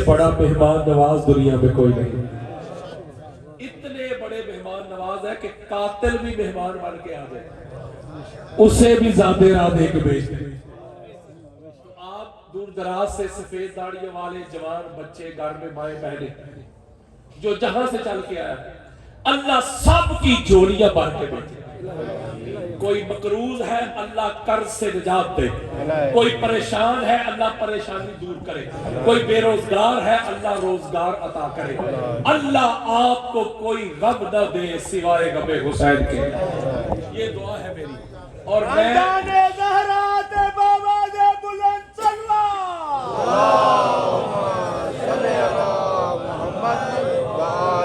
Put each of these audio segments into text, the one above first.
بڑا مہمان نواز دنیا میں کوئی نہیں. اتنے بڑے مہمان نواز ہے کہ قاتل بھی مہمان بن کے آ جائے, اسے بھی زادے راہ دے کے بھیج دیں. آپ دور دراز سے سفید داڑیوں والے جوان بچے, گھر میں مائیں بہنیں, جو جہاں سے چل کے آیا, اللہ سب کی جوڑیاں بن کے بھیجے. کوئی مقروض ہے اللہ قرض سے نجات دے, کوئی پریشان ہے اللہ پریشانی دور کرے, کوئی بے روزگار ہے اللہ روزگار عطا کرے. اللہ آپ کو کوئی غم نہ دے سوائے غم حسین کے. یہ دعا ہے میری. اور میں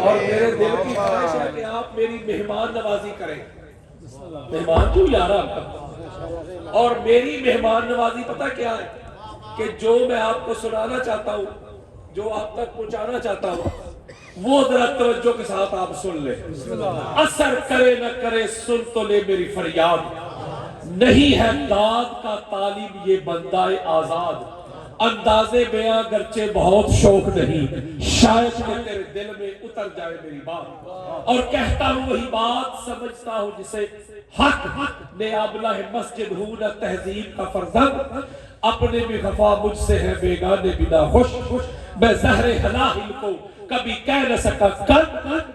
اور میرے دل کی خواہش ہے کہ آپ میری مہمان نوازی کریں. مہمان کیوں یار آپ کا؟ اور میری مہمان نوازی پتہ کیا ہے کہ جو میں آپ کو سنانا چاہتا ہوں, جو آپ تک پہنچانا چاہتا ہوں, وہ ذرا توجہ کے ساتھ آپ سن لیں. اثر کرے نہ کرے سن تو لے میری فریاد. نہیں ہے داد کا طالب یہ بندہ آزاد, اندازے بیاں گرچہ بہت شوق نہیں, شاید کہ تیرے دل میں اتر جائے میری بات. اور کہتا ہوں وہی بات, سمجھتا ہوں جسے حق. نیابلہ مسجد ہوں نہ تہذیب کا فرزند, اپنے بھی خفا مجھ سے ہے بیگانے بنا خوش. میں زہر حلاہل کو کبھی کہہ نہ سکا کن,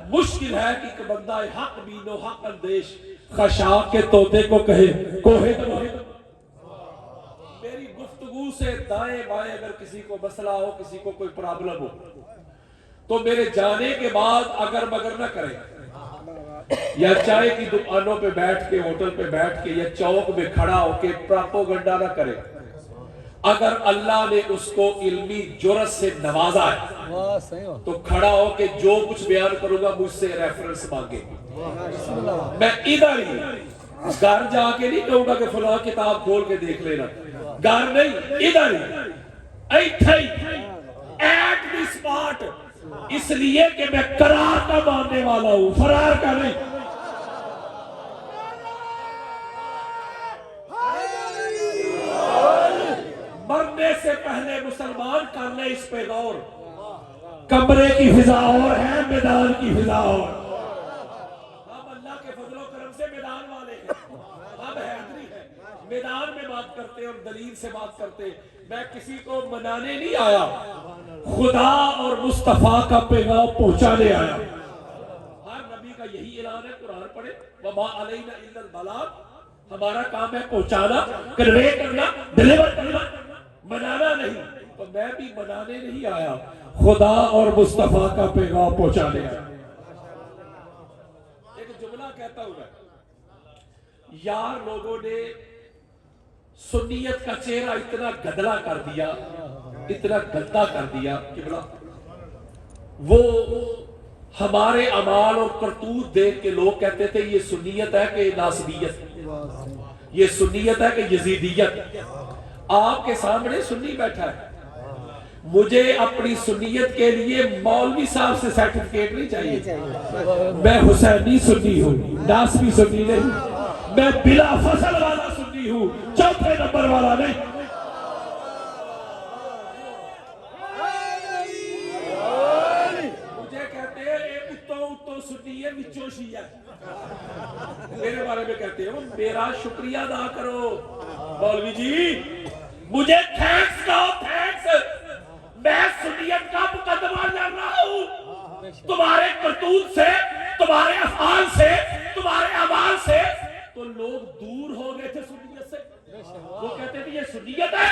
مشکل ہے کہ بندہ حق بین و حق اندیش خشاک کے طوطے کو کہے کوہے تو. میری گفتگو سے دائیں بائیں اگر کسی کو مسئلہ ہو, کسی کو کوئی پرابلم ہو, تو میرے جانے کے بعد اگر مگر نہ کریں, یا چائے کی دکانوں پہ بیٹھ کے, ہوٹل پہ بیٹھ کے, یا چوک میں کھڑا ہو کے پراپوگنڈا نہ کرے. اگر اللہ نے اس کو علمی جرأت سے نوازا ہے تو کھڑا ہو کے جو کچھ بیان کروں گا مجھ سے ریفرنس مانگے. میں ادھر ہی, گھر جا کے نہیں کہوں گا کہ فلاں کتاب کھول کے دیکھ لینا, گھر نہیں, ادھر ہی ایٹ دی سپاٹ. اس لیے کہ میں قرار کا ماننے والا ہوں, فرار کا نہیں. مرنے سے پہلے مسلمان کر لے اس پہ غور, کمرے کی فضا اور ہے, میدان کی فضا اور. ہم اللہ کے فضل و کرم سے میدان والے ہیں, ہم حیدری ہیں, میدان میں بات کرتے اور دلیل سے بات کرتے. میں کسی کو منانے نہیں آیا, خدا اور مصطفیٰ کا پیغام پہنچانے آیا. ہر نبی کا یہی اعلان ہے, قرآن پڑھے وما علینا الا البلاغ, ہمارا کام ہے پہنچانا, کنوے کرنا, ڈیلیور کرنا, منانا نہیں. تو میں بھی منانے نہیں آیا, خدا اور مصطفیٰ کا پیغام پہنچانے آیا. ایک جملہ کہتا ہوں میں, یار لوگوں نے سنیت کا چہرہ اتنا گدلا کر دیا, اتنا گندا کر دیا کہ بلا وہ ہمارے اعمال اور کرتوت دیکھ کے لوگ کہتے تھے یہ سنیت ہے کہ ناصبیت, یہ سنیت ہے کہ یزیدیت. آپ کے سامنے سنی بیٹھا ہے, مجھے اپنی سنیت کے لیے مولوی صاحب سے سرٹیفکیٹ نہیں چاہیے. میں حسینی سنی ہوں, ناصبی سنی نہیں. میں بلا فصل والا سنی ہوں, چوتھے نمبر والا نہیں. مجھے کہتے ہیں ایک اتو سنی ہے وچوں شیعہ, میرے بارے میں کہتے ہیں میرا شکریہ ادا کرو مولوی جی, مجھے تھینکس کہو, تھینکس. میں سنیت کا مقدمہ لڑ رہا ہوں تمہارے کرتوت سے, تمہارے افعال سے, تمہارے اعمال سے. تو لوگ دور ہو گئے تھے سنیت سے, وہ کہتے تھے یہ سنیت ہے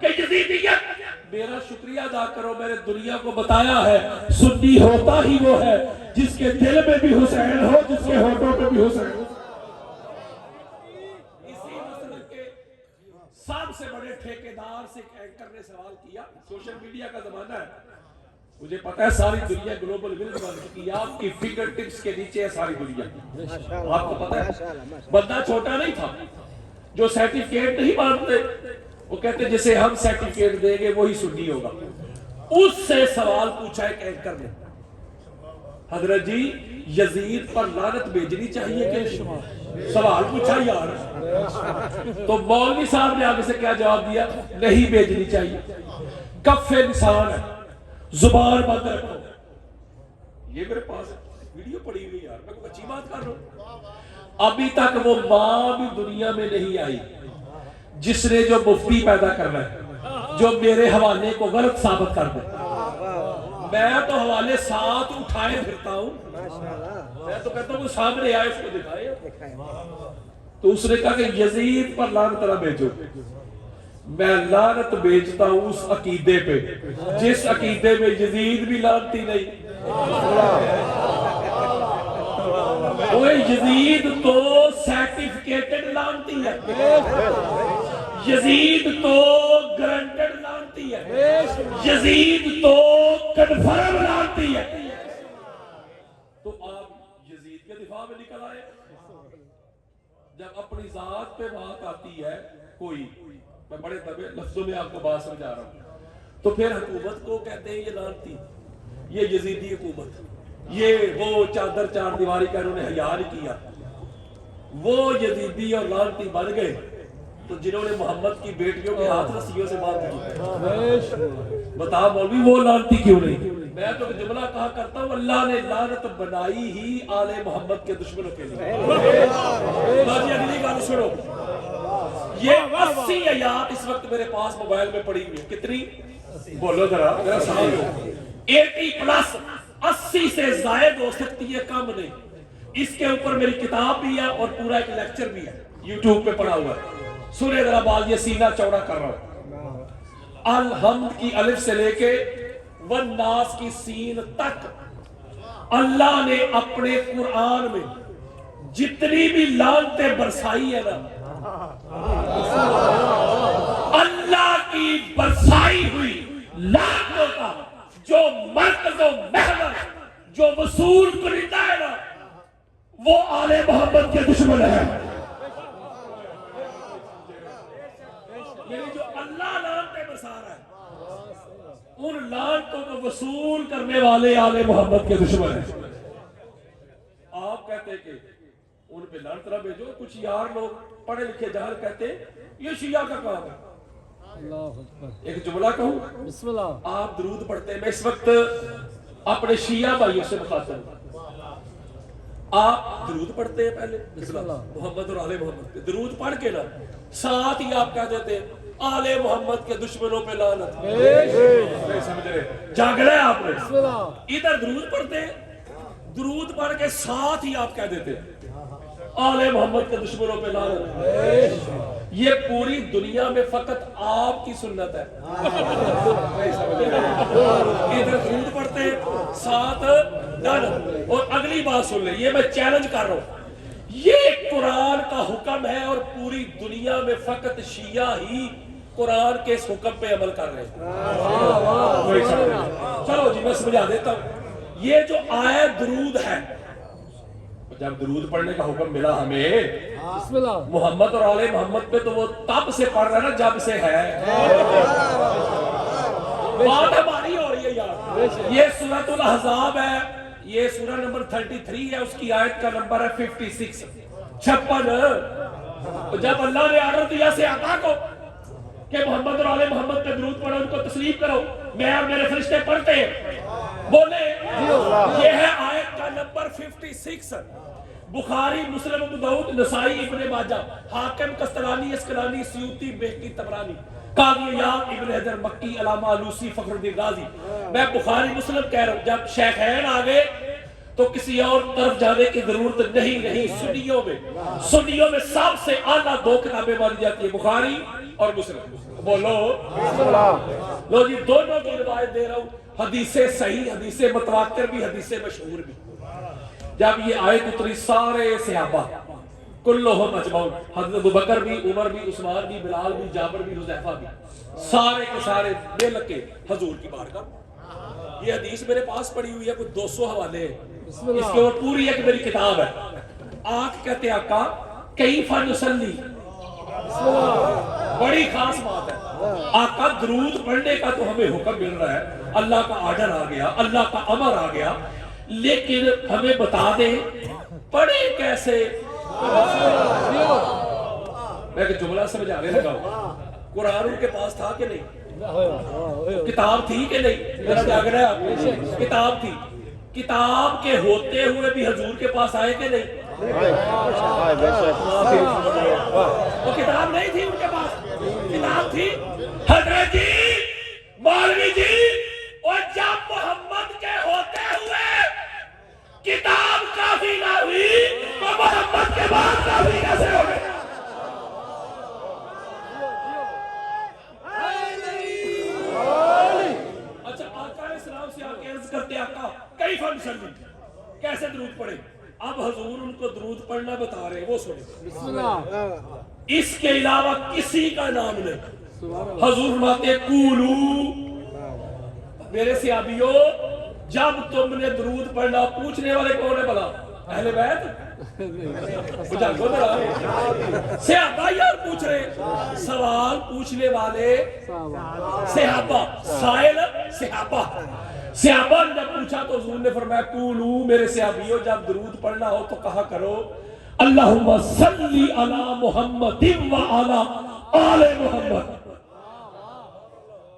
کہ یزیدیت. میرا شکریہ ادا کرو, میں نے دنیا کو بتایا ہے سنی ہوتا ہی وہ ہے جس کے دل میں بھی حسین ہو, جس کے ہونٹوں پہ بھی حسین ہو. اسی مسئلے کے سب سے بڑے ٹھیکیدار سے ایک اینکر نے سوال کیا, سوشل میڈیا کا زمانہ ہے, مجھے پتا ہے ساری دنیا گلوبل ولیج بن چکی ہے, آپ کی فنگر ٹپس کے نیچے ہے ساری دنیا. آپ کو پتا ہے بندہ چھوٹا نہیں تھا جو سرٹیفکیٹ نہیں مانتے, وہ کہتے جسے ہم سرٹیفکیٹ دیں گے وہی سنی ہوگا. اس سے سوال پوچھا ایک اینکر نے, حضرت جی یزید پر لعنت بھیجنی چاہیے کہ, سوال پوچھا یار. تو مولوی صاحب نے آگے سے کیا جواب دیا, نہیں بھیجنی چاہیے. کف لسان ہے, زبان بند رکھو. یہ میرے پاس ویڈیو پڑی ہوئی یار, میں کوئی اچھی بات کر رہا ہوں. ابھی تک وہ ماں بھی دنیا میں نہیں آئی جس نے جو مفتی پیدا کرنا ہے جو میرے حوالے کو غلط ثابت کر دے. میں تو حوالے ساتھ اٹھائے پھرتا ہوں, میں تو کہتا ہوں سامنے آئے اس کو دکھائے. تو اس نے کہا کہ یزید پر لعنت نہ بھیجو. میں لعنت بھیجتا ہوں اس عقیدے پہ جس عقیدے میں یزید بھی لعنتی نہیں. وہ یزید تو سرٹیفکیٹڈ لعنتی ہے, یزید تو گرانٹڈ لعنتی ہے, یزید تو کنفرم لعنتی ہے. تو آپ یزید کے دفاع میں نکل آئے. جب اپنی ذات پہ بات آتی ہے کوئی, میں بڑے دبے لفظوں میں آپ کو بات سمجھا رہا ہوں, تو پھر حکومت کو کہتے ہیں یہ لعنتی, یہ یزیدی حکومت, یہ وہ چادر چار دیواری کا انہوں نے حیا نہیں کیا. وہ یزیدی اور لعنتی بن گئے تو جنہوں نے محمد کی بیٹیوں کے ہاتھ رسیوں سے باندھ دی. بتا مولوی وہ لعنتی کیوں نہیں؟ میں تو جملہ کہا کرتا ہوں, اللہ نے لعنت بنائی ہی آل محمد کے دشمنوں کے لیے. اگلی بات سنو, یہ 80 آیات اس وقت میرے پاس موبائل میں پڑی ہوئی. کتنی بولو ذرا سامنے. 80 پلس 80 سے زائد ہو سکتی ہے, کم نہیں. اس کے اوپر میری کتاب بھی ہے اور پورا ایک لیکچر بھی ہے یوٹیوب پہ پڑا ہوا ہے. سورہ ذرا بال, یہ سینہ چوڑا کر رہا ہوں. الحمد کی الف سے لے کے والناس کی سین تک اللہ نے اپنے قرآن میں جتنی بھی لعنتیں برسائی ہے نا, اللہ کی برسائی ہوئی لعنتوں کا جو مرکز و محور جو وصول کرتا ہے نا, وہ آل محمد کے دشمن ہے. یعنی جو اللہ لعنتیں برسا رہا ہے, ان لعنتوں کو وصول کرنے والے آل محمد کے دشمن ہیں. آپ کہتے ہیں کہ ان پہ لعنت نہ بھیجو. کچھ یار لوگ پڑھے لکھے جاہل کہتے ہیں یہ شیعہ کا کام ہے. ایک جملہ کہوں, بسم اللہ. آپ درود پڑھتے ہیں, میں اس وقت اپنے شیعہ بھائیوں سے مخاطب ہوں. آپ درود پڑھتے ہیں پہلے بسم اللہ محمد اور آل محمد پہ درود پڑھ کے نا ساتھ ہی آپ کہہ دیتے ہیں آل محمد کے دشمنوں پہ لعنت. نہیں سمجھ رہے, جاگ رہے آپ نے. ادھر درود پڑھتے ہیں, درود پڑھ کے ساتھ ہی آپ کہہ دیتے ہیں آل محمد کے دشمنوں پہ لعنت. یہ پوری دنیا میں فقط آپ کی سنت ہے. ادھر درود پڑھتے ہیں ساتھ لعنت. اور اگلی بات سن لیں, یہ میں چیلنج کر رہا ہوں, یہ قرآن کا حکم ہے اور پوری دنیا میں فقط شیعہ ہی قرآن کے اس حکم پہ عمل کر رہے ہیں. چلو جی میں سمجھا دیتا ہوں. یہ جو آیت درود ہے, جب درود پڑھنے کا حکم ملا ہمیں محمد اور آل محمد پہ, تو وہ تب سے پڑھ رہا ہے نا جب سے ہے. بات ہماری ہو رہی ہے یار. یہ سورۃ الاحزاب ہے, یہ سورہ نمبر 33 ہے, اس کی آیت کا نمبر ہے 56 56. جب اللہ نے آرڈر دیا صحابہ کو کہ محمد اور آل محمد پہ درود پڑھو, ان کو تسلیم کرو, میں اور میرے فرشتے پڑھتے ہیں, بولے یہ ہے آیت کا نمبر 56. بخاری, مسلم, ابو داؤد, نسائی, ابن ماجہ, حاکم, قسطلانی, اسقلانی, سیوطی, بہقی, طبرانی, قاضی یاد, ابن حجر, مکی, علامہ آلوسی, فخر الدین رازی. میں بخاری مسلم کہہ رہا ہوں. جب شیخین آگے تو کسی اور طرف جانے کی ضرورت نہیں. سنیوں میں سب سے اعلیٰ 2 کتابیں مانی جاتی ہیں, بخاری اور مسلم. بولو لو جی, دونوں کی روایت دے رہا ہوں, حدیث صحیح, حدیث متواتر بھی, حدیث مشہور بھی. جب یہ آیت اتری سارے صحابہ کلہم اجمعون, حضرت ابوبکر بھی, عمر بھی, عثمان بھی, بلال بھی, جابر بھی, حذیفہ بھی, سارے کے سارے مل کے حضور کی بارگاہ. یہ حدیث میرے پاس پڑی ہوئی ہے, کوئی 200 حوالے ہیں, اس کے اوپر پوری ایک میری کتاب ہے. آنکھ کہتے آقا کیف نصلی, بڑی خاص بات ہے. آقا درود پڑھنے کا تو ہمیں حکم مل رہا ہے, اللہ کا آرڈر آ گیا, اللہ کا امر آ گیا, لیکن ہمیں بتا دیں پڑھے کیسے. میں کہ جملہ سمجھانے لگا ہوں. قرآن ان کے پاس تھا کہ نہیں؟ کتاب تھی کہ نہیں؟ میرا جاگ رہا ہے آپ کو؟ کتاب تھی. کتاب کے ہوتے ہوئے بھی حضور کے پاس آئے کہ نہیں؟ وہ کتاب نہیں تھی ان کے پاس، کتاب تھی. حضرت جی، مولوی جی، اور جب محمد کے ہوتے ہوئے کتاب کافی نہ ہوئی تو محمد کے بعد کافی کیسے ہو گئے؟ اچھا، آقا علیہ السلام سے آ کے عرض کرتے آقا کیف نصلی، کیسے درود پڑھیں؟ اب حضور ان کو درود پڑھنا بتا رہے ہیں، وہ سنیں. بسم اللہ. اس کے علاوہ کسی کا نام نہیں. حضور فرماتے ہیں قولو، میرے صحابیوں جب تم نے درود پڑھنا، پوچھنے والے کون ہے بھلا؟ اہل بیت؟ صحابہ یار پوچھ رہے، سوال پوچھنے والے صحابہ، سائل صحابہ. صحابہ نے جب پوچھا تو حضور نے فرمایا قولو، میرے صحابیوں جب درود پڑھنا ہو تو کہا کرو اللہم صلی علی محمد و علی آل محمد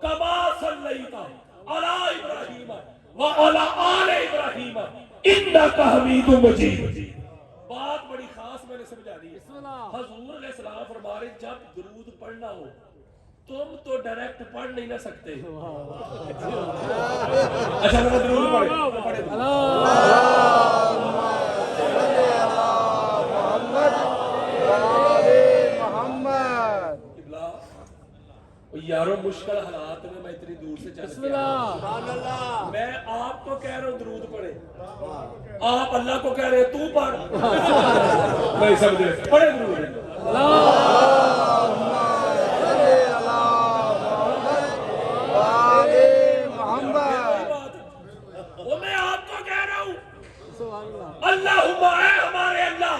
کما صلیت علی ابراہیم و علی آل ابراہیم انک حمید مجید. بات بڑی خاص میں نے سمجھا دی ہے. حضور علیہ السلام فرما رہے جب درود پڑھنا ہو تم تو ڈائریکٹ پڑھ نہیں نہ سکتے. اچھا میں درود پڑھے یارو مشکل حالات میں اتنی دور سے چل کے آیا. میں آپ کو کہہ رہا ہوں درود پڑھے، آپ اللہ کو کہہ رہے ہیں تو پڑھ. نہیں سمجھے؟ پڑھے درود. وہ میں آپ کو کہہ رہا ہوں اللہم، اے ہمارے اللہ،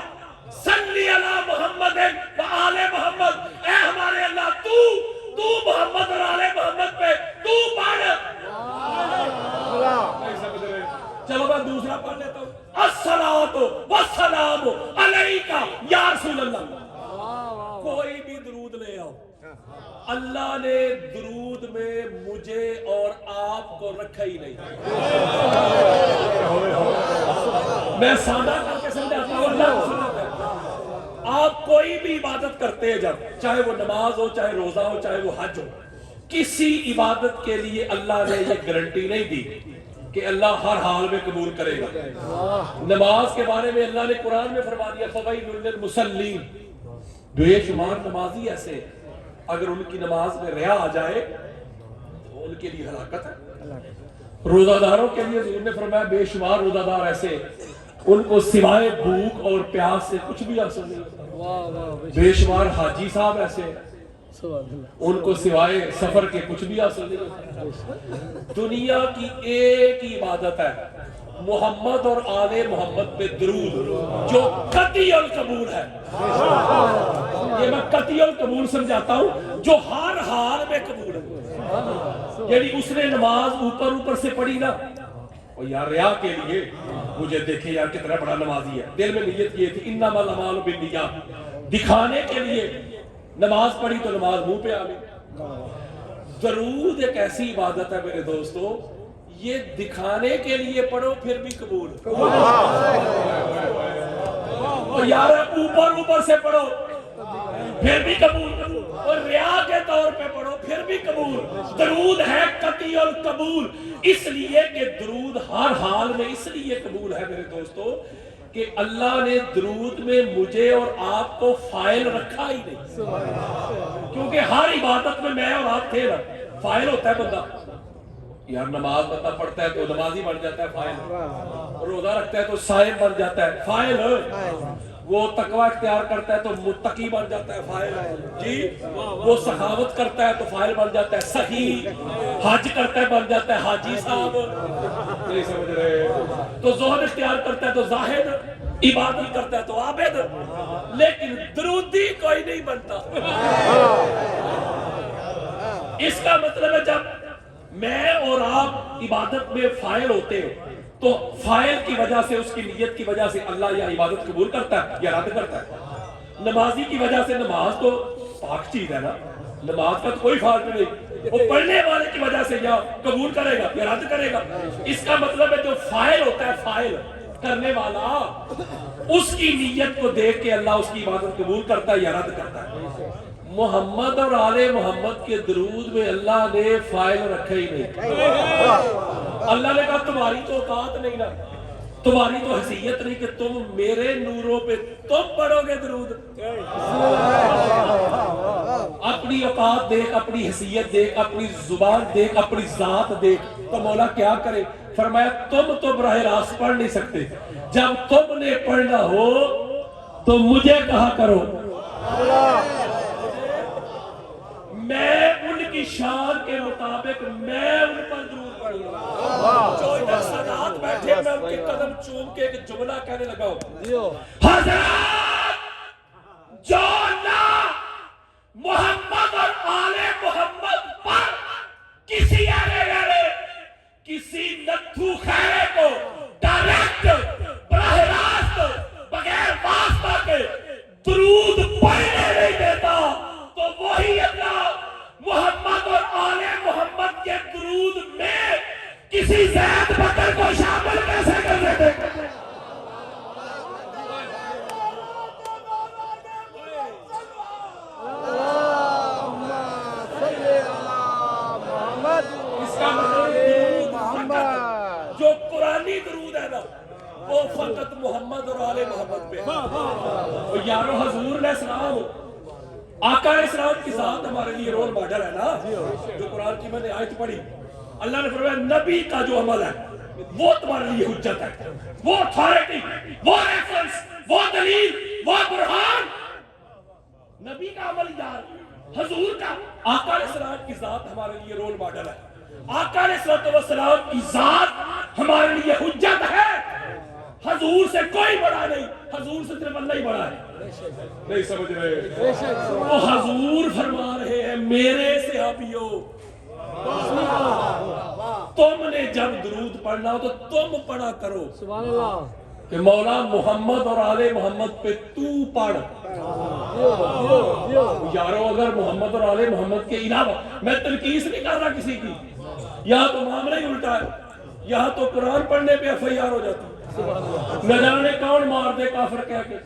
صلی علی محمد و آل محمد، اے ہمارے اللہ تو محمد اور آل محمد پہ تو پڑھ. چلو میں دوسرا پڑھ لیتا ہوں. الصلاۃ والسلام علیکہ یا رسول اللہ. کوئی بھی درود لے آؤ، اللہ نے درود میں مجھے اور آپ کو رکھا ہی نہیں. میں سادہ کر کے سمجھاتا ہوں. اللہ آپ کوئی بھی عبادت کرتے ہیں، جب چاہے وہ نماز ہو، چاہے روزہ ہو، چاہے وہ حج ہو، کسی عبادت کے لیے اللہ نے یہ گارنٹی نہیں دی کہ اللہ ہر حال میں قبول کرے گا. نماز کے بارے میں اللہ نے قرآن میں فرما دیا فویل للمصلین، بے شمار نمازی ایسے اگر ان کی نماز میں ریا آ جائے تو ان کے لیے ہلاکت ہے. روزہ داروں کے لیے حضور نے فرمایا بے شمار روزہ دار ایسے ان کو سوائے بھوک اور پیاس سے کچھ بھی حاصل نہیں. بے شمار حاجی صاحب ایسے ان کو سوائے سفر کے کچھ بھی حاصل نہیں. دنیا کی ایک ہی عبادت ہے محمد اور آل محمد پہ درود، جو قطعی القبول ہے. یہ میں قطعی القبول سمجھاتا ہوں، جو ہر حال میں قبول ہے. یعنی اس نے نماز اوپر سے پڑھی نا، اور یار ریا کے لیے مجھے دیکھے یار کتنا بڑا نمازی ہے، دل میں نیت یہ تھی انما الاعمال بالنیات، دکھانے کے لیے نماز پڑھی تو نماز منہ پہ آ گئی. درود ایک ایسی عبادت ہے میرے دوستو، یہ دکھانے کے لیے پڑھو پھر بھی قبول. اور یار اوپر سے پڑھو پھر بھی قبول، اور ریا کے طور پہ پڑھو پھر بھی قبول. درود ہے قطعی القبول، اس لیے کہ درود ہر حال میں اس لیے قبول ہے میرے دوستو کہ اللہ نے درود میں مجھے اور آپ کو فائل رکھا ہی نہیں. کیونکہ ہر عبادت میں میں اور آپ تھے نا. فائل ہوتا ہے بندہ، یار نماز بندہ پڑھتا ہے تو نمازی بن جاتا ہے فائل، روزہ رکھتا ہے تو صائم بن جاتا ہے فائل، وہ تقوی اختیار کرتا ہے تو متقی بن جاتا ہے فائل جی، وہ سخاوت کرتا ہے تو فائل بن جاتا ہے سخی، حج کرتا ہے بن جاتا ہے حاجی صاحب، نہیں سمجھ رہے؟ تو زہد اختیار کرتا ہے تو زاہد، عبادت کرتا ہے تو عابد. لیکن درودی کوئی نہیں بنتا. اس کا مطلب ہے جب میں اور آپ عبادت میں فائل ہوتے ہیں تو فائل کی وجہ سے، اس کی نیت کی وجہ سے اللہ یا عبادت قبول کرتا ہے یا رد کرتا ہے. نمازی کی وجہ سے، نماز تو پاک چیز ہے نا، نماز کا تو کوئی فالٹ نہیں. وہ پڑھنے والے کی وجہ سے یا قبول کرے گا یا رد کرے گا. اس کا مطلب ہے جو فاعل ہوتا ہے، فاعل کرنے والا، اس کی نیت کو دیکھ کے اللہ اس کی عبادت قبول کرتا ہے یا رد کرتا ہے. محمد اور آل محمد کے درود میں اللہ نے فاعل رکھا ہی نہیں. اللہ نے کہا تمہاری تو اوقات نہیں نا، تمہاری تو حیثیت نہیں کہ تم میرے نوروں پہ تم پڑھو گے درود. اپنی اوقات دیکھ، اپنی حیثیت دیکھ، اپنی زبان دیکھ، اپنی ذات دیکھ. تو مولا کیا کرے؟ فرمایا تم تو براہ راست پڑھ نہیں سکتے، جب تم نے پڑھنا ہو تو مجھے کہا کرو، میں ان کی شان کے مطابق میں ان پر درود پڑھوں گا. جو ادھر سادات بیٹھے میں ان کے قدم چوم کے ایک جملہ کہنے لگا ہوں، حضرات جو اللہ محمد اور آل محمد پر کسی کسی نتھو خیرے کو ڈائریکٹ براہ راست بغیر واسطہ کے درود پڑھنے نہیں دیتا، تو وہی اللہ محمد اور آل محمد کے درود میں کسی زید بکر کو شامل کیسے کر دیتے؟ اس کا مطلب جو قرآنی درود ہے نا وہ فقط محمد اور آل محمد پہ. یارو حضور علیہ السلام، آقا علیہ السلام کی ذات ہمارے لیے رول ماڈل ہے نا. جو قرآن کی میں نے آیت پڑھی، اللہ نے فرمایا نبی کا جو عمل ہے وہ تمہارے لیے حجت ہے، وہ اتھارٹی، وہ ریفرنس، وہ دلیل، وہ برہان. نبی کا عمل یار، حضور کا، آقا علیہ السلام کی ذات ہمارے لیے رول ماڈل ہے. آقا علیہ السلام کی ذات ہمارے لیے حجت ہے. حضور سے کوئی بڑا نہیں، حضور سے صرف اللہ ہی بڑا ہے. نہیں سمجھ رہے؟ وہ حضور فرما رہے ہیں میرے صحابیوں، تم نے جب درود پڑھنا ہو تو تم پڑھا کرو سبحان اللہ کہ مولا محمد اور آل محمد پہ تو پڑھ. یارو اگر محمد اور آل محمد کے علاوہ، میں تنقیص نہیں کر رہا کسی کی، یہاں تو معاملہ ہی الٹا ہے. یہاں تو قرآن پڑھنے پہ FIR ہو جاتی، نہ جانے کون مار دے کافر کہہ کے،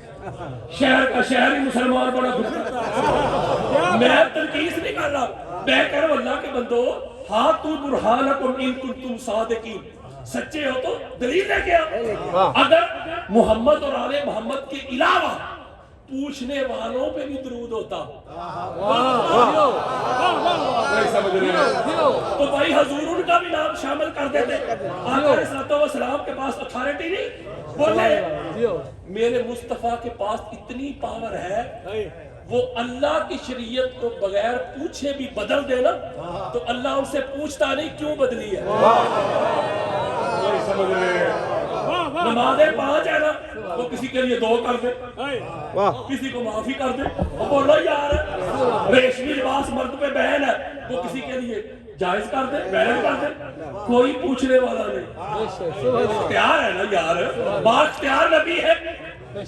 شہر کا شہر ہی مسلمان بڑا گھستا. میں تنقیص نہیں کر رہا، میں کہہ رہا ہوں اللہ کے بندو، ہاتھو برہانکم ان کنتم صادقین، سچے ہو تو دلیل لے کے آؤ. اگر محمد اور آل محمد کے علاوہ پوچھنے والوں پہ بھی درود ہوتا نہیں سمجھ رہے تو بھائی حضور ان کا بھی نام شامل کر دیتے. آقا علیہ السلام کے پاس اتھارٹی نہیں، بولے میرے مصطفیٰ کے پاس اتنی پاور ہے، وہ اللہ کی شریعت کو بغیر پوچھے بھی بدل دینا تو اللہ ان سے پوچھتا نہیں کیوں بدلی ہے. نہیں سمجھ رہے؟ نمازیں 5 ہے نا، وہ کسی کے لیے 2 کر دے، کسی کو معافی کر دے. بولو یار ریشمی لباس مرد پہ بہن ہے، وہ کسی کے لیے جائز کر دے، بیان کر دے، کوئی پوچھنے والا نہیں. اختیار ہے نا یار، با اختیار نبی ہے،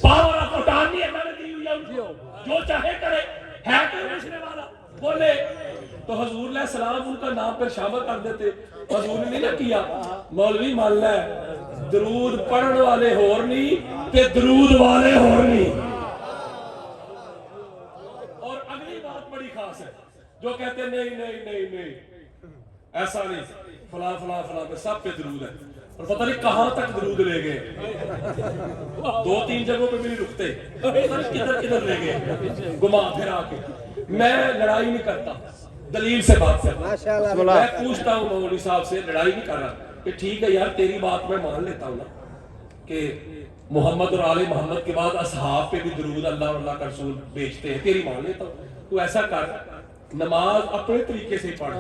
پاور آف اٹارنی اللہ نے دی ہوئی ہے، جو چاہے کرے. ہے کوئی پوچھنے والا؟ بولے تو حضور علیہ السلام ان کا نام پر شامل کر دیتے. حضور نے نہیں نہ کیا مولوی مان لے درود پڑھن والے ہور نہیں تے درود والے ہور نہیں. اور اگلی بات بڑی خاص ہے، جو کہتے نہیں نہیں نہیں نہیں ایسا نہیں، فلاں فلاں فلاں پہ سب پہ درود ہے، اور پتہ نہیں کہاں تک درود لے گئے، 2-3 جگہوں پہ بھی نہیں رکتے، کدھر کدھر لے گئے گما پھرا کے. میں لڑائی نہیں کرتا، دلیل سے بات کرتا. میں پوچھتا ہوں مولوی صاحب سے، لڑائی نہیں کر رہا کہ ٹھیک ہے یار تیری بات میں مان لیتا ہوں نا کہ محمد اور آل محمد کے بعد اصحاب پہ بھی درود اللہ اور اللہ کا رسول بیچتے ہیں، تیری مان لیتا ہوں. تو ایسا کر، نماز اپنے طریقے سے پڑھ.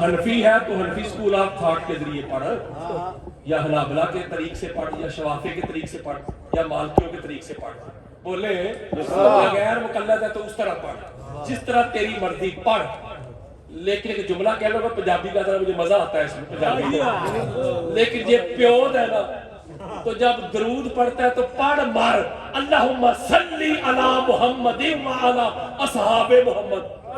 حنفی ہے تو حنفی اسکول آف تھاٹ کے ذریعے پڑھ، یا حنابلہ کے طریق سے پڑھ، یا شوافی کے طریق سے پڑھ، یا مالکیوں کے طریق سے پڑھ. بولے غیر مقلد ہے تو اس طرح پڑھ جس طرح تیری مرضی پڑھ. لیکن ایک جملہ کہہ لو گا پنجابی کا، ذرا مجھے مزہ آتا ہے اس میں پنجابی کا، لیکن یہ پیود ہے نا، تو جب درود پڑھتا ہے تو پڑھ مر اللہم صلی علی محمد وعلی اصحاب محمد.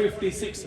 56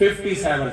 57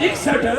61,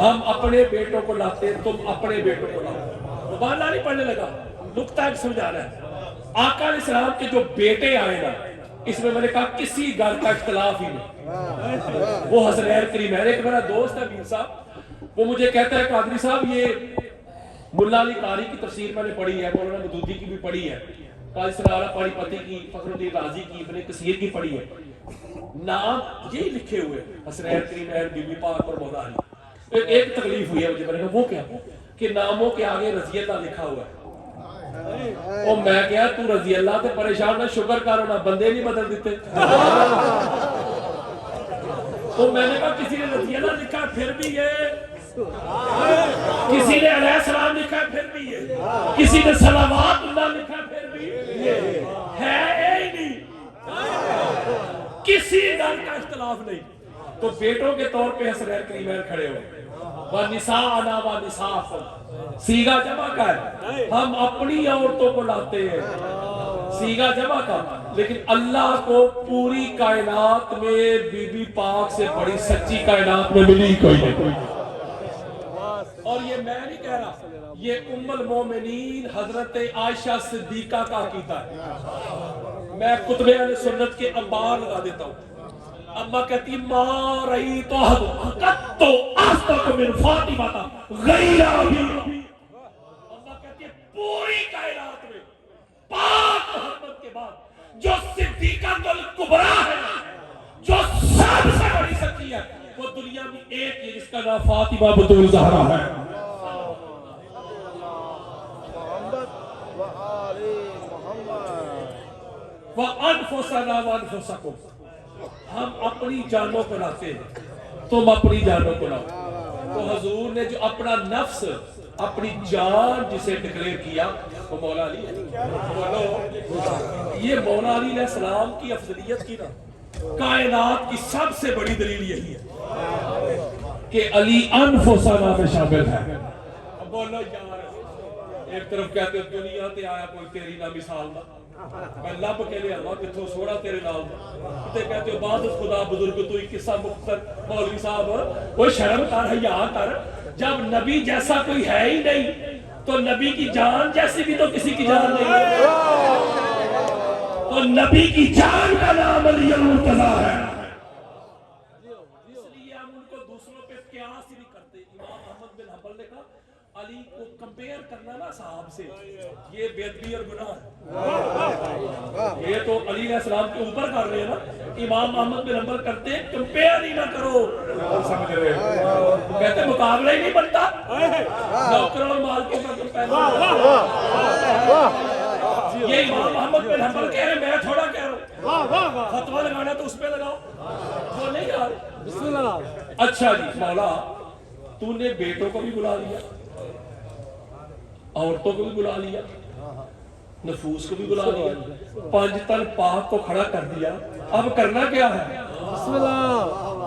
ہم اپنے بیٹوں کو لاتے ہیں، تم اپنے بیٹوں کو لاؤ. مبالغہ نہیں پڑھنے لگا، نقطہ ایک سمجھا رہا ہے. آقا علیہ السلام کے جو بیٹے آئے نا، اس میں میں نے کہا کسی گھر کا اختلاف ہی نہیں. وہ حسنین کریم ہے. ایک میرا دوست ہے میر صاحب، وہ مجھے کہتا ہے قادری صاحب یہ ملا علی قاری کی تفسیر میں نے پڑھی ہے، مولانا مودودی کی بھی پڑھی ہے، قاضی سرارہ پاڑی پتی کی، فخر الدین رازی کی، ابن کثیر کی پڑھی ہے. نام یہی لکھے ہوئے حسنین کریم ہے، بی بی پاک اور مولا علی. ایک تکلیف ہوئی ہے مجھے، میں نے کہا وہ کیا کہ ناموں کے آگے رضی اللہ لکھا ہوا ہے. اور میں کہا تو رضی اللہ تے پریشان نہ شکر کرو نہ بندے نہیں بدل دیتے. تو میں نے کہا کسی نے رضی اللہ لکھا پھر بھی یہ، کسی نے علیہ السلام لکھا پھر بھی یہ، کسی نے صلوات اللہ لکھا پھر بھی یہ ہے ہی نہیں. کسی در کا اختلاف نہیں. تو بیٹوں کے طور پہ حسنین کریمین کھڑے ہوئے. وَنِسَاءَنَا وَنِسَاءَكُمْ سیغہ جمع کا ہے، ہم اپنی عورتوں کو لاتے ہیں. سیغہ جمع کا، لیکن اللہ کو پوری کائنات میں بی بی پاک سے بڑی سچی کائنات میں ملی کوئی نہیں. اور یہ میں نہیں کہہ رہا، یہ ام المومنین حضرت عائشہ صدیقہ کا عقیدہ ہے. میں کتب اہل سنت کے انبار لگا دیتا ہوں. اما کہتی ما رأیت احد قط اصدق من فاطمہ غیر ابی. اما کہتی ہے پوری کائنات میں پاک محمد کے بعد جو صدیقہ الکبریٰ ہے، جو سب سے بڑی سچی ہے، وہ دنیا میں ایک ہے جس کا نام فاطمہ بطول زہرا ہے. وَأَنفُسَنَا وَأَنفُسَكُمْ ہم اپنی جانوں کو لاتے ہیں، تم اپنی جانوں کو لاؤ. تو حضور نے جو اپنا نفس، اپنی جان جسے ڈکلیئر کیا وہ مولا علی ہے. بولو یہ مولا علی علیہ السلام کی افضلیت کی نا کائنات کی سب سے بڑی دلیل یہی ہے کہ علی انفسنا میں شامل ہے. بولو یار، ایک طرف کہتے ہیں دنیا تے آیا کوئی تیری نہ مثال دا، میں لب کے لئے آوا کتھوں سوڑا تیرے نال دا. کتے کہتے ہو بعد خدا بزرگ تو ایک قصہ مختصر. مولوی صاحب وہ شرم کر، حیا کر. جب نبی جیسا کوئی ہے ہی نہیں تو نبی کی جان جیسی بھی تو کسی کی جان نہیں ہے. تو نبی کی جان کا نام علی المرتضیٰ ہے. اس لیے ہم ان کو دوسروں پہ قیاس ہی نہیں کرتے. امام احمد بن حنبل نے کہا علی کو کمپیئر کرنا نا صحاب سے یہ بے ادبی اور گناہ ہے. یہ تو علی علیہ السلام کے اوپر کر رہے ہیں نا. امام احمد بن حنبل کرتے ہیں کمپیئر ہی نہ کرو. سمجھ رہے ہیں؟ کہتے مقابلہ ہی نہیں بنتا. نوکر اور مالکوں کا کمپیئر. یہ امام احمد بن حنبل کہہ رہے ہیں، میں تھوڑا کہہ رہا ہوں. فتویٰ لگانا تو اس پہ لگاؤ. وہ نہیں یار. اچھا جی مولا تو نے بیٹوں کو بھی بلا لیا، عورتوں کو بھی بلا لیا، نفوس کو بھی بلا لیا، پانچ تن پاک کو کھڑا کر دیا. اب کرنا کیا ہے؟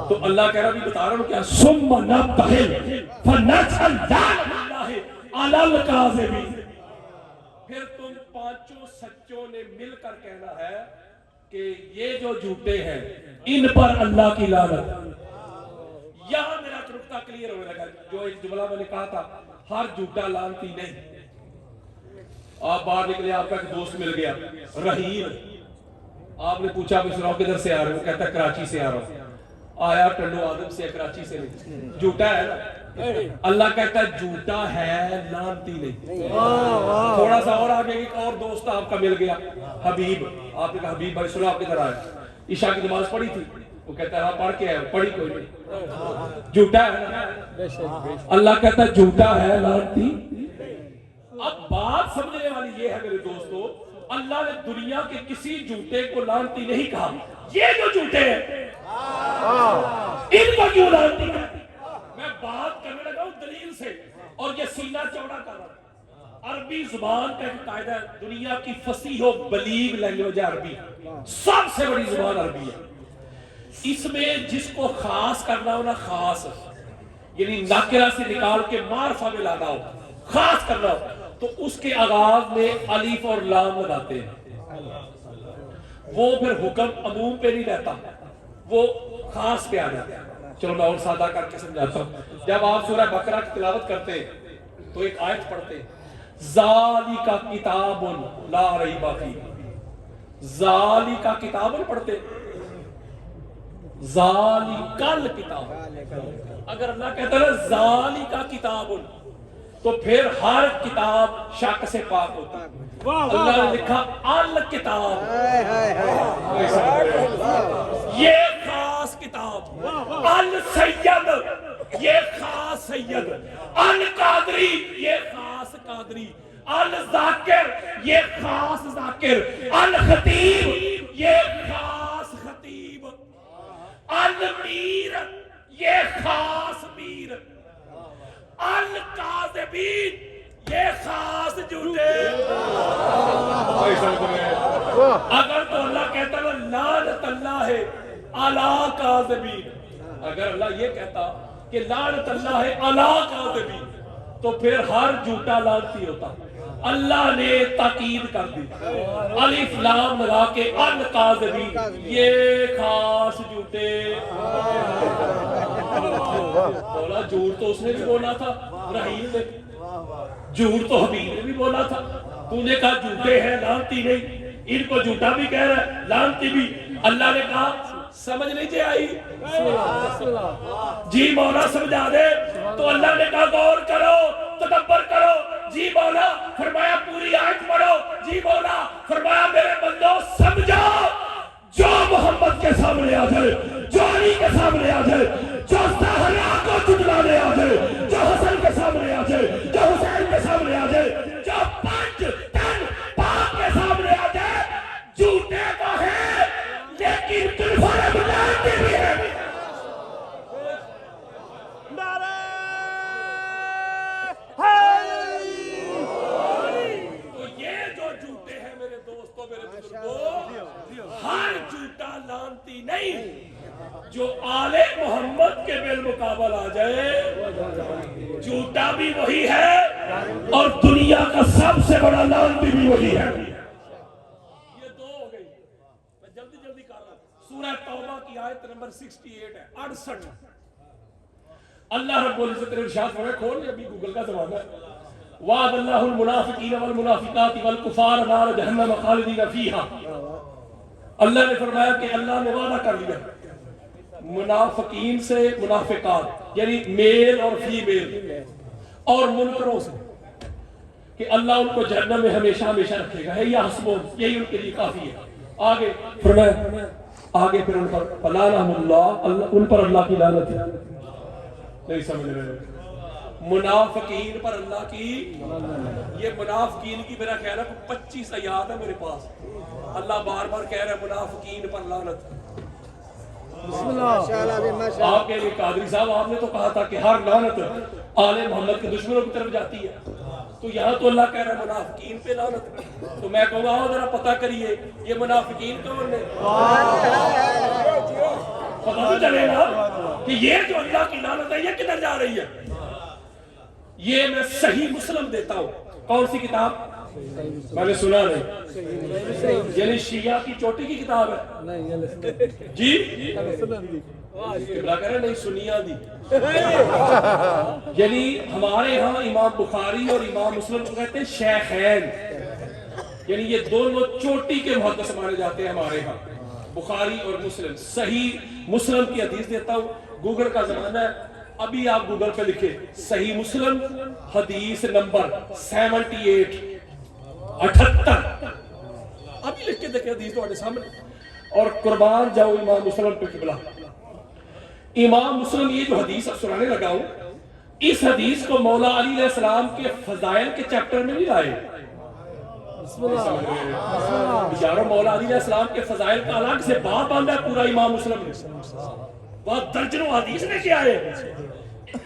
تو اللہ کہہ رہا بھی بتا رہا ہوں کیا ثم نبتہل فنجعل لعنۃ اللہ علی الکاذبین. پھر تم پانچوں سچوں نے مل کر کہنا ہے کہ یہ جو جھوٹے ہیں ان پر اللہ کی لعنت. یہاں میرا نقطہ کلیئر ہونے لگا. جو ایک جملہ میں نے کہا تھا ہر جھوٹا لعنتی نہیں. آپ باہر نکلے، آپ کا ایک دوست مل گیا رحیم، آپ نے پوچھا میں سناؤ کدھر سے آ رہے ہو؟ کہتا ہے کراچی سے آ رہا ہوں. آیا ٹنڈو آدم سے، کراچی سے نہیں. جھوٹا ہے نا. اللہ کہتا ہے جھوٹا ہے لعنتی نہیں. تھوڑا سا اور آگے ایک اور دوست آپ کا مل گیا حبیب. آپ نے کہا حبیب بھائی سنو آپ کدھر آئے؟ عشاء کی نماز پڑھی تھی؟ وہ کہتا ہے ہاں پڑھ کے آئے. پڑھی کوئی نہیں. جھوٹا ہے. اللہ کہتا ہے جھوٹا ہے لعنتی. اب بات سمجھنے والی یہ ہے میرے دوستو، اللہ نے دنیا کے کسی جھوٹے کو لعنتی نہیں کہا. یہ جو جھوٹے ہیں ان کو کیوں لعنتی ہے؟ میں بات کرنے لگا ہوں دلیل سے اور یہ سینہ چوڑا کر رہا ہوں. عربی زبان کا ایک قاعدہ ہے، دنیا کی فصیح و بلیغ لینگویج ہے عربی. سب سے بڑی زبان عربی ہے. اس میں جس کو خاص کرنا ہو نا، خاص یعنی ناکرہ سے نکال کے معرفہ میں لانا ہو، خاص کرنا ہو تو اس کے آغاز میں الف اور لام لگاتے ہیں. وہ پھر حکم عموم پہ نہیں رہتا، وہ خاص پہ آ جاتا ہے. چلو میں اور سادہ کر کے سمجھاتا ہوں. جب آپ سورہ بقرہ کی تلاوت کرتے ہیں تو ایک آیت پڑھتے ہیں ذالک کتاب لا ریب فیہ. ذالک کتاب پڑھتے ذالک الکتاب. اگر اللہ کہتا ہے ذالک کتاب تو پھر ہر کتاب شک سے پاک ہوتی ہے. اللہ نے لکھا الکتاب، یہ خاص کتاب. السید، یہ خاص سید. القادری، یہ خاص قادری. الذاکر، یہ خاص ذاکر. الخطیب، یہ خاص خطیب. المیر، یہ خاص میر. الکاذبین، یہ خاص جھوٹے. اگر تو اللہ کہتا ہے لعنت اللہ ہے علی کاذبین، اگر اللہ یہ کہتا کہ لعنت اللہ ہے علی کاذبین تو پھر ہر جھوٹا لعنتی ہوتا. اللہ نے تاکید کر دی، الف لام لگا کے الکاذبین، یہ خاص جھوٹے. بولا جھوٹ تو اس نے بھی بولا تھا رحیم نے، جھوٹ تو حبیب نے بھی بولا تھا. تو نے کہا جھوٹے ہیں لعنتی نہیں، ان کو جھوٹا بھی کہہ رہا ہے لعنتی بھی. اللہ نے کہا سمجھ نہیں آئی جی مولا سمجھا دے. تو اللہ نے کہا غور کرو تدبر کرو. جی مولا فرمایا پوری آیت پڑھو. جی مولا فرمایا میرے بندو سمجھو. جو محمد کے سامنے آ جائے، جو علی کے سامنے آ جائے، جو زہرا کو جھٹلانے آ جائے، جو حسن کے سامنے آ جائے، جو حسین کے سامنے آ جائے، جو پانچ تن پاک کے سامنے آ جائے، جھوٹے تو ہے لیکن کلفارے بناتے بھی ہے. تو یہ جو جھوٹے ہیں میرے دوستوں میرے بزرگوں، ہر جھوٹا لعنتی نہیں. جو آل محمد کے بالمقابل آ جائے جھوٹا بھی وہی ہے اور دنیا کا سب سے بڑا لعنتی بھی وہی ہے. یہ دو ہو گئی. میں جلدی کر رہا ہوں. سورہ توبہ کی آیت نمبر 68 ہے 68. اللہ رب العزت نے ارشاد فرمایا، کھول لے ابھی گوگل کا زمانہ ہے. وعد اللہ المنافقین والمنافقات والکفار نار جہنم خالدین فیہا. اللہ نے فرمایا کہ اللہ نے وعدہ کر لیا منافقین سے، منافقات یعنی میل اور فیمیل اور منکروں سے کہ اللہ ان کو جہنم میں ہمیشہ رکھے گا. ہے یا حسبون، یہی ان کے لیے کافی ہے. آگے فرمایا، آگے پھر ان پر فلعنہم اللہ، ان پر اللہ کی لعنت ہے. نہیں سمجھ رہے منافقین پر اللہ کی. یہ منافقین کی میرا خیال ہے 25 آیات ہے میرے پاس. اللہ بار بار کہہ رہا ہے منافقین پر لعنت. آپ کے لیے قادری صاحب آپ نے تو کہا تھا کہ ہر لعنت آل محمد کے دشمنوں کی طرف جاتی ہے. تو یہاں تو اللہ کہہ رہا ہے منافقین پہ لعنت. تو میں کہوں گا آؤ ذرا پتہ کریے یہ منافقین کون ہیں. پتہ تو چلے گا کہ یہ جو اللہ کی لعنت ہے یہ کدھر جا رہی ہے. یہ میں صحیح مسلم دیتا ہوں. کون سی کتاب؟ میں نے سنا نہیں. یعنی شیعہ کی چوٹی کی کتاب ہے جی. کہہ رہے نہیں سنیہ دی. یعنی ہمارے ہاں امام بخاری اور امام مسلم کو کہتے ہیں شیخین. یعنی یہ دونوں چوٹی کے محدث مانے جاتے ہیں ہمارے ہاں، بخاری اور مسلم. صحیح مسلم کی حدیث دیتا ہوں. گوگل کا زمانہ ہے. ابھی آپ گوگل پہ لکھیں صحیح مسلم حدیث نمبر 78 ابھی لکھ کے دیکھیں حدیث تمہارے سامنے. اور قربان جاؤ امام مسلم پہ قبلہ. امام مسلم یہ جو حدیث اب سنانے لگا ہوں، اس حدیث کو مولا علی علیہ السلام کے فضائل کے چیپٹر میں نہیں لائے. بیچارہ مولا علی علیہ السلام کے فضائل کا الگ سے باب باندھا پورا امام مسلم نے. بہت درجنوں حدیث نے کیا ہے.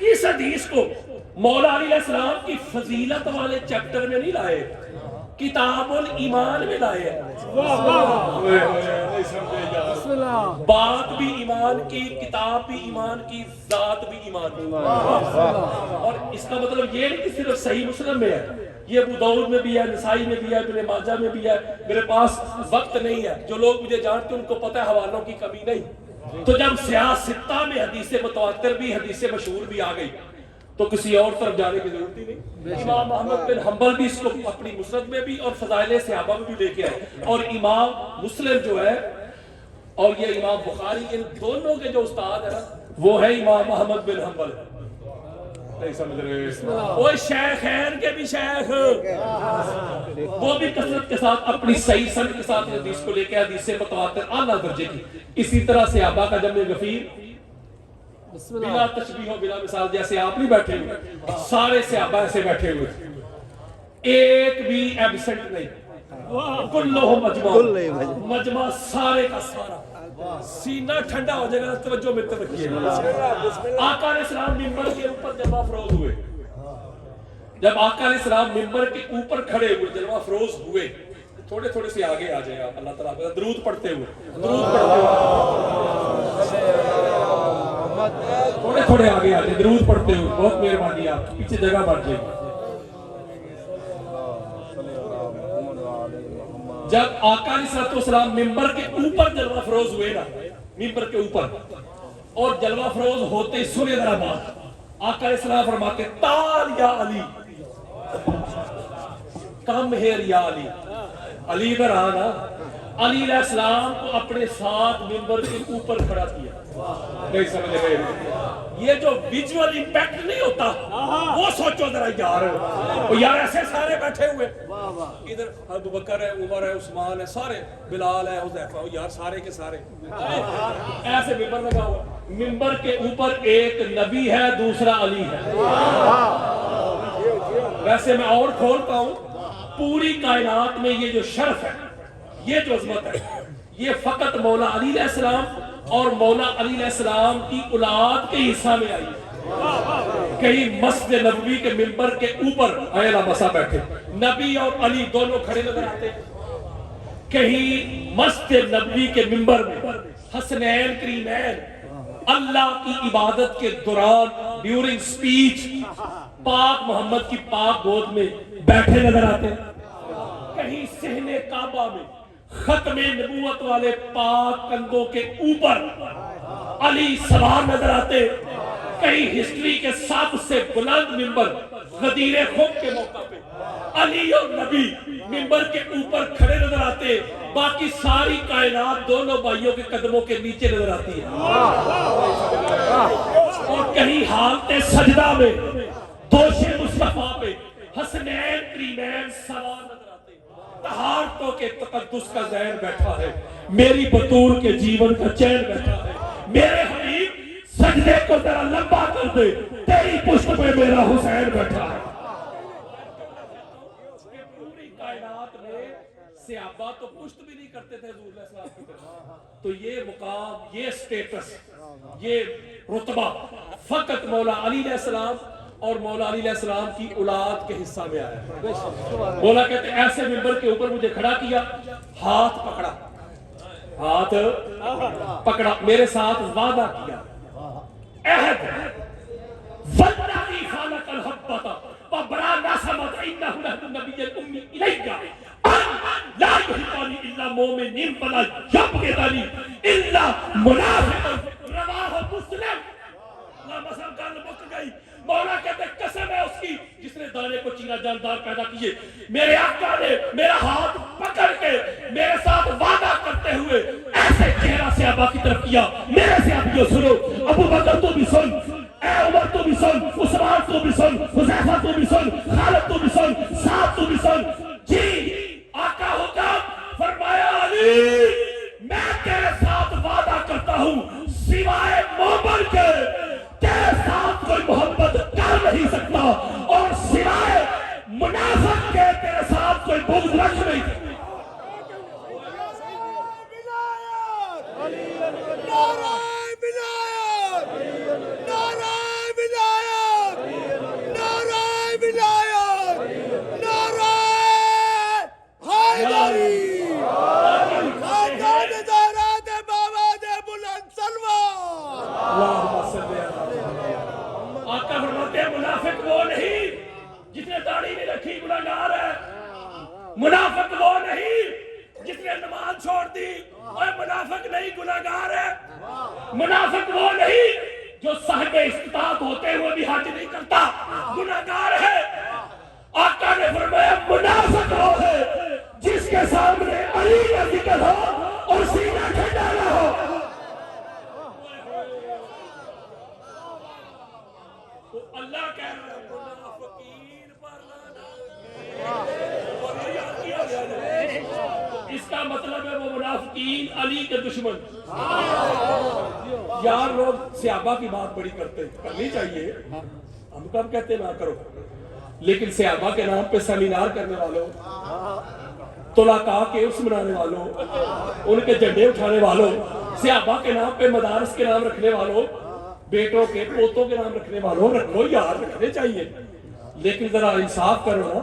اس حدیث کو مولا علی علیہ السلام کی فضیلت والے چیپٹر میں نہیں لائے، کتاب الایمان میں لائے. بات بھی ایمان کی، کتاب بھی ایمان کی، ذات بھی ایمان کی. اور اس کا مطلب یہ نہیں کہ صرف صحیح مسلم میں ہے، یہ ابو داؤد میں بھی ہے، نسائی میں بھی ہے، ابن ماجہ میں بھی ہے. میرے پاس وقت نہیں ہے. جو لوگ مجھے جانتے ہیں ان کو پتہ ہے حوالوں کی کمی نہیں. تو جب سیاستہ میں حدیث متواتر بھی حدیث مشہور بھی آ گئی تو کسی اور طرف جانے کی ضرورت ہی نہیں. امام احمد بن حنبل بھی اس کو اپنی مسند میں بھی اور فضائل صحابہ میں بھی لے کے آئے, اور امام مسلم جو ہے اور یہ امام بخاری, ان دونوں کے جو استاد ہیں وہ ہے امام احمد بن حنبل. نہیں سمجھ رہے؟ وہ شیخین کے بھی شیخ, وہ بھی کثرت کے ساتھ اپنی صحیح سند کے ساتھ حدیث کو لے کے حدیث متواتر اعلیٰ درجے کی. اسی طرح صحابہ کا جمع غفیر بلا تشبیہ و بلا مثال, جیسے آپ نہیں بیٹھے ہوئے, سارے صحابہ ایسے بیٹھے ہوئے, ایک بھی ایبسنٹ نہیں, کلہم مجمع, مجمع سارے کا سارا. سینہ ٹھنڈا ہو جائے گا, توجہ میں رکھیے. آقا علیہ السلام منبر کے اوپر جلوہ افروز ہوئے. جب آقا علیہ السلام منبر کے اوپر کھڑے ہوئے جلوہ افروز ہوئے, تھوڑے تھوڑے سے آگے آ جائے آپ, اللہ تعالیٰ کا درود پڑھتے ہوئے, درود پڑھتے ہوئے, تھوڑے تھوڑے آگے آ جائے, درود پڑھتے ہوئے. بہت مہربانی, آپ پیچھے جگہ بڑھ جائے گی. جب آقا علیہ السلام منبر کے اوپر جلوہ افروز ہوئے نا, منبر کے اوپر, اور جلوہ افروز ہوتے سنے ذرا بات, آقا علیہ السلام فرماتے تال یا علی, کم ہے یا علی. علی ادھر آنا. علی علیہ السلام کو اپنے ساتھ منبر کے اوپر کھڑا کیا. نہیں سمجھ رہے؟ یہ جو ویژول امپیکٹ نہیں ہوتا وہ سوچو ذرا یار, یار ایسے سارے بیٹھے ہوئے, ادھر ابو بکر ہے, عمر ہے, عثمان ہے, سارے, بلال ہے, حذیفہ, یار سارے کے سارے ایسے منبر لگا ہوا. منبر کے اوپر ایک نبی ہے, دوسرا علی ہے. ویسے میں اور کھولتا ہوں, پوری کائنات میں یہ جو شرف ہے, یہ جو عظمت ہے, یہ فقط مولا علی علیہ السلام اور مولا علی علیہ السلام کی اولاد کے حصہ میں آئی ہے. کہیں مسجد نبوی کے منبر کے اوپر اعلیٰ مسا بیٹھے, نبی اور علی دونوں کھڑے نظر آتے. کہیں مسجد نبوی کے منبر میں حسنین کریمین اللہ کی عبادت کے دوران ڈیورنگ سپیچ پاک محمد کی پاک گود میں بیٹھے نظر آتے. کہیں صحن کعبہ میں ختم نبوت والے پاک کندھوں کے اوپر علی سوار نظر آتے. کہیں ہسٹری کے سب سے بلند منبر غدیر خم کے موقع پہ علی اور نبی منبر کے اوپر کھڑے نظر آتے. باقی ساری کائنات دونوں بھائیوں کے قدموں کے نیچے نظر آتی ہے. اور کہیں حالت سجدہ میں دوش مصطفیٰ پہ حسنین کریمین سوار نظر آتے. طہارتوں کے تقدس کا ذہن بیٹھا ہے, میری بطول کے جیون کا چین بیٹھا ہے. میرے حبیب سجدے کو ذرا لمبا کر دے, تیری پشت پہ میرا حسین بیٹھا ہے. پوری کائنات میں صحابہ تو پشت بھی نہیں کرتے تھے حضور علیہ السلام کی طرف. تو یہ مقام, یہ سٹیٹس, یہ رتبہ فقط مولا علی علیہ السلام اور مولا علی علیہ السلام کی اولاد کے حصہ میں آیا. مولا کہتے ہیں ایسے منبر کے اوپر مجھے کھڑا کیا, ہاتھ پکڑا, ہاتھ پکڑا, میرے ساتھ وعدہ کیا, عہد والذی خلق الحبۃ وبرأ النسمۃ انہ لعہد النبی الامی الیک لا یحبنی الا مومن ولا یبغضنی الا منافق. رواہ مسلم. مثلا گل مک گئی. مولا کہتے قسم ہے اس کی جس نے دانے کو چینا جاندار پیدا کیے. میرے آقا نے میرا ہاتھ پکڑ کے میرے ساتھ وعدہ کرتے ہوئے ایسے چہرہ صحابہ کی طرف کیا. میرے صحابیوں سنو, ابو بکر تو بھی سن, اے عمر تو بھی سن, عثمان تو بھی سن, حذیفہ تو بھی سن, خالد تو بھی سن, سعد تو بھی سن. جی آقا حکم فرمایا, علی میں تیرے ساتھ وعدہ کرتا ہوں سوائے مومن کے تیرے ساتھ کوئی محبت کر نہیں سکتا, اور سوائے منافق کے تیرے ساتھ کوئی بغض رکھ نہیں سکتا. آقا فرماتے ہیں منافق وہ نہیں جس نے داڑھی نہیں رکھی گناہگار ہے. منافق وہ نہیں جس نے نماز چھوڑ دی اور منافق نہیں گناہگار ہے. منافق وہ نہیں جو صاحب استطاعت ہوتے ہوئے بھی حج نہیں کرتا، گناہگار ہے۔ آقا نے فرمایا منافق وہ ہے جس کے سامنے علی کا ذکر ہو اور سینہ ٹھنڈا نہ ہو۔ تو اللہ کہہ رہا ہے منافقین پر لعنت۔ اس کا مطلب ہے وہ منافقین علی کے دشمن۔ یار لوگ صحابہ کی بات بڑی کرتے ہیں، کرنی چاہیے، ہم کب کہتے ہیں نہ کرو، لیکن صحابہ کے نام پہ سیمینار کرنے والوں، طلقاء کے عرس منانے والوں، ان کے جھنڈے اٹھانے والوں، صحابہ کے نام پہ مدارس کے نام رکھنے والوں، بیٹوں کے پوتوں کے نام رکھنے والوں، رکھو یار، رکھنے چاہیے، لیکن ذرا انصاف کرو نا۔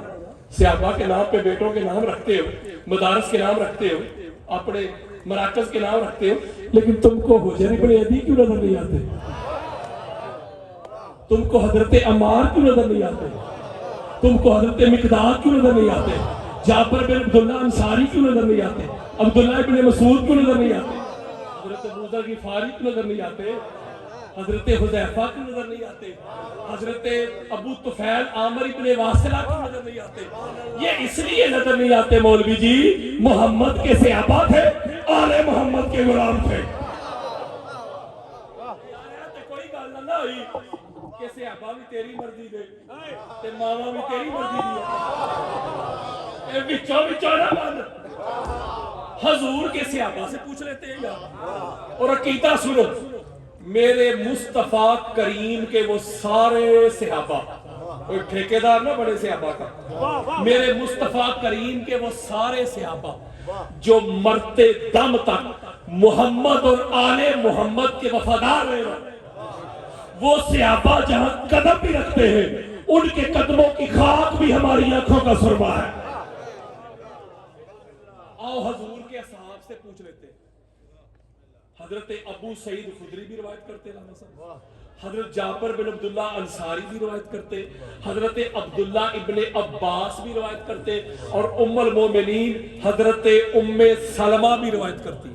صحابہ کے نام پہ بیٹوں کے نام رکھتے ہو، مدارس کے نام رکھتے ہو، اپنے مراکز کے نام رکھتے ہو، لیکن تم کو حجر ابن عدی کیوں نظر نہیں آتے؟ تم کو حضرت عمار کیوں نظر نہیں آتے؟ تم کو حضرت مقداد کیوں نظر نہیں آتے؟ جعفر بن عبداللہ انصاری کیوں نظر نہیں آتے؟ عبداللہ بن مسعود کیوں نظر نہیں آتے؟ حضرت ابو ذر غفاری کیوں نظر نہیں آتے؟ حضرت حذیفہ کیوں نظر نہیں آتے؟ حضرت ابو طفیل عامر ابن واصلہ کیوں نظر نہیں آتے؟ یہ اس لیے نظر نہیں آتے مولوی جی، محمد کے صحابہ تھے، آل محمد کے غلام تھے۔ کوئی گل نہ ہوئی کہ صحابہ بھی تیری مرضی دے تے ماما بھی تیری مرضی دی، اے وچوں وچوں نہ بن۔ حضور کے صحابہ سے پوچھ لیتے ہیں یار، اور عقیدہ سنو، میرے مصطفیٰ کریم کے وہ سارے صحابہ، کوئی ٹھیکیدار نہ بڑے صحابہ کا، میرے مصطفیٰ کریم کے وہ سارے صحابہ جو مرتے دم تک محمد اور آل محمد کے وفادار رہے، وہ صحابہ جہاں قدم بھی رکھتے ہیں ان کے قدموں کی خاک بھی ہماری آنکھوں کا سرما ہے۔ آؤ حضور کے اصحاب سے پوچھ لیتے ہیں۔ حضرت ابو سعید خدری بھی روایت کرتے ہیں، حضرت جعفر بن عبداللہ انصاری بھی روایت کرتے، حضرت عبداللہ ابن عباس بھی روایت کرتے، اور ام المومنین حضرت ام سلمہ بھی روایت کرتی۔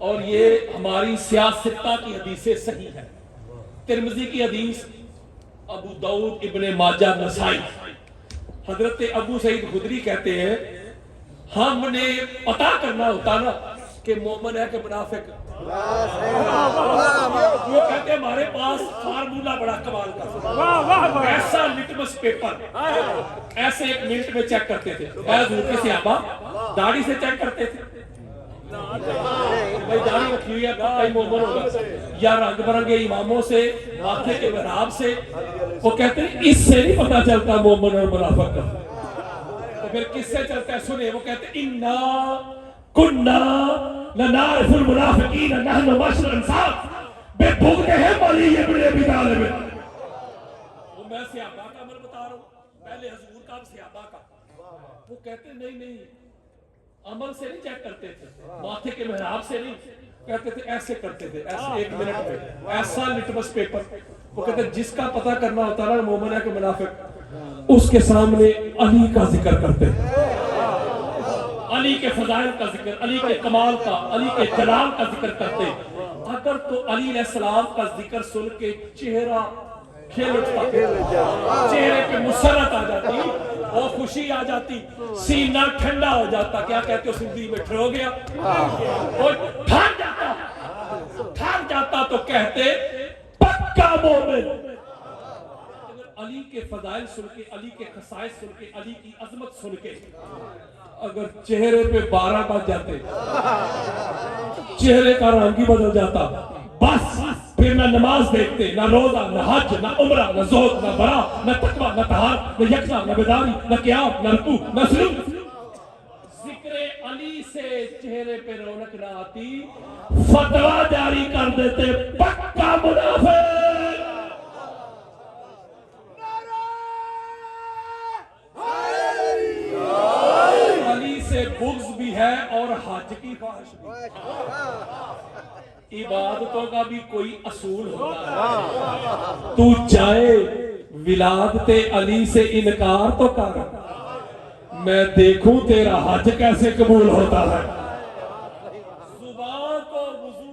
اور یہ ہماری سیاستہ کی حدیثیں صحیح ہے، ترمذی کی حدیث، ابو داؤد ابن ماجہ نسائی۔ حضرت ابو سعید خدری کہتے ہیں ہم نے پتہ کرنا ہوتا نا کہ مومن ہے کہ منافق، وہ کہتے ہیں ہمارے پاس فارمولہ بڑا کمال کا، ایسا لٹمس پیپر ایسے ایک منٹ میں چیک کرتے تھے۔ اے حضور کے صحابہ داڑھی سے چیک کرتے تھے، بھائی داڑھی رکھی ہوئی ہے پتہ ہی مومن ہوگا، یا رنگ برنگے اماموں سے، ماتھے کے محراب سے، وہ کہتے ہیں اس سے نہیں پتہ چلتا مومن اور منافق کا، تو پھر کس سے چلتا ہے؟ سنیں، وہ کہتے ہیں انا کننا لنعرف المنافقین نحن معشر انصار ببغضهم علی ابن ابی طالب۔ وہ میں صحابہ کا عمل بتا رہا ہوں، پہلے حضور کا صحابہ کا۔ وہ کہتے ہیں نہیں عمل سے نہیں چیک کرتے تھے، ماتھے کے محراب سے نہیں، کہتے تھے ایسے کرتے تھے، ایسے ایک منٹ میں ایسا لٹمس پیپر۔ وہ کہتے ہیں جس کا پتہ کرنا ہوتا ہے نا مومن ہے کہ منافق، اس کے سامنے علی کا ذکر کرتے، علی کے فضائل کا ذکر، علی کے کمال کا، علی کے جلال کا ذکر کرتے۔ اگر تو علی علیہ السلام کا ذکر سن کے چہرہ کھل اٹھتا، چہرے پہ مسرت آ جاتی اور خوشی آ جاتی، سینہ ٹھنڈا ہو جاتا، کیا کہتے ہو زندگی میں ٹھر ہو گیا، اور ٹھر جاتا تو کہتے پکا مومن۔ علی کے فضائل سن کے، علی کے خصائص سن کے، علی کی عظمت سن کے اگر چہرے پہ 12 بج جاتے، چہرے کا رنگ ہی بدل جاتا، بس پھر نہ نماز دیکھتے، نہ روزہ، نہ حج، نہ عمرہ، نہ زہد، نہ برا، نہ تقویٰ، نہ طہارت، نہ یکساں، نہ بیداری، نہ قیام، نہ رکوع، نہ سجود۔ ذکر علی سے چہرے پہ رونق نہ آتی، فتویٰ جاری کر دیتے پکا منافق۔ علی سے بغض بھی ہے اور حج کی خواہش بھی۔ عبادتوں کا بھی کوئی اصول ہوتا ہے، تو جائے ولادت علی سے انکار تو کر، میں دیکھوں تیرا حج کیسے قبول ہوتا ہے۔ زبان کو وضو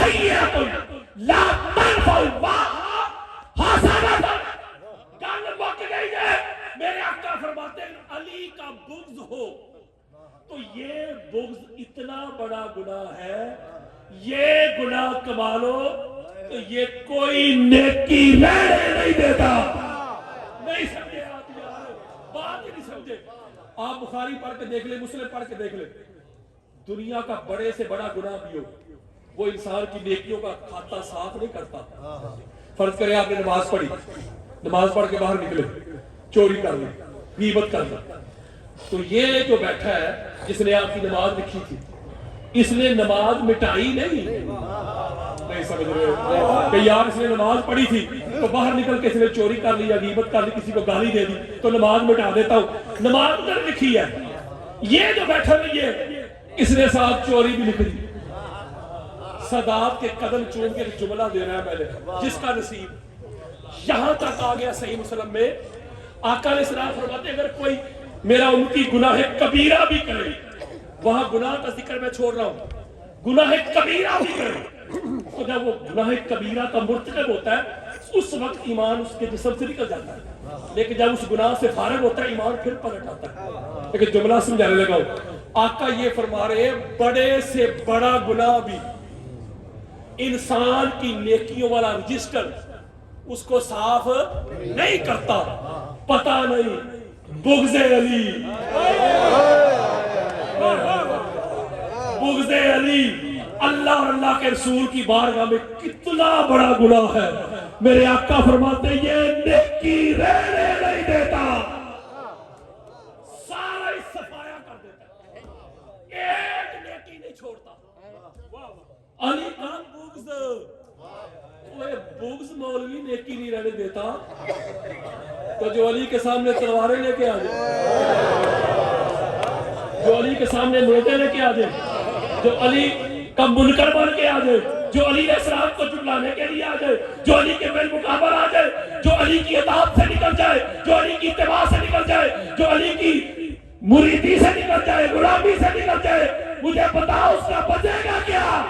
سیئۃ لا ترفع حسنۃ. گل مک گئی ہے. میرے آقا فرماتے ہیں علی کا بغض ہو تو یہ بغض اتنا بڑا گناہ ہے, یہ گناہ کما لو تو یہ کوئی نیکی رہنے نہیں دیتا. نہیں سمجھے آپ یار, بات ہی نہیں سمجھے. آپ بخاری پڑھ کے دیکھ لیں, مسلم پڑھ کے دیکھ لیں, دنیا کا بڑے سے بڑا گناہ بھی ہو وہ انسان کی نیکیوں کا کھاتا صاف نہیں کرتا. فرض کریں آپ نے نماز پڑھی, نماز پڑھ کے باہر نکلے, چوری کر لی, غیبت کر لی, تو یہ جو بیٹھا ہے جس نے آپ کی نماز لکھی تھی, اس نے نماز مٹائی نہیں سمجھ رہے کہ یار اس نے نماز پڑھی تھی تو باہر نکل کے اس نے چوری کر لی یا غیبت کر لی, کسی کو گالی دے دی تو نماز مٹا دیتا ہوں. نماز ادھر لکھی ہے, یہ جو بیٹھا ہے یہ اس نے ساتھ چوری بھی لکھ دی. سادات کے قدم چوم کے جملہ دے رہا ہے میں نے, جس کا نصیب. یہاں تک آ گیا صحیح مسلم میں آقا علیہ السلام فرماتے ہیں اگر کوئی میرا امتی گناہ کبیرہ بھی کرے, وہاں گناہ کا ذکر میں چھوڑ رہا ہوں, گناہ کبیرہ بھی کرے تو جب وہ گناہ کبیرہ کا مرتکب ہوتا ہے اس وقت ایمان اس کے جسم سے نکل جاتا ہے, لیکن جب اس گناہ سے فارغ ہوتا ہے ایمان پھر پلٹ آتا ہے. لیکن جملہ سمجھانے لگا ہوں, آقا یہ فرما رہے ہیں بڑے سے بڑا گناہ بھی انسان کی نیکیوں والا رجسٹر اس کو صاف نہیں کرتا. پتہ نہیں بغض علی, بغض علی اللہ اور اللہ کے رسول کی بارگاہ میں کتنا بڑا گناہ ہے. میرے آقا فرماتے ہیں یہ نیکی رہنے نہیں دیتا, سارا ہی صفایا کر دیتا, ایک نیکی نہیں چھوڑتا. علی کا بغض, بغض مولوی نیکی نہیں رہنے دیتا تو جو علی کے سامنے تلواریں لے کے آ جائے, جو علی کے سامنے نیزے لے کے آ جائے, جو علی کا منکر بن کے آ جائے, جو علی علیہ السلام کو جھٹلانے کے لیے آ جائے, جو علی کے بالمقابل آ جائے, جو علی کی اطاعت سے نکل جائے, جو علی کی اتباع سے نکل جائے, جو علی کی مریدی سے نکل جائے, غلامی سے نکل جائے, مجھے بتاؤ اس کا بچے گا کیا؟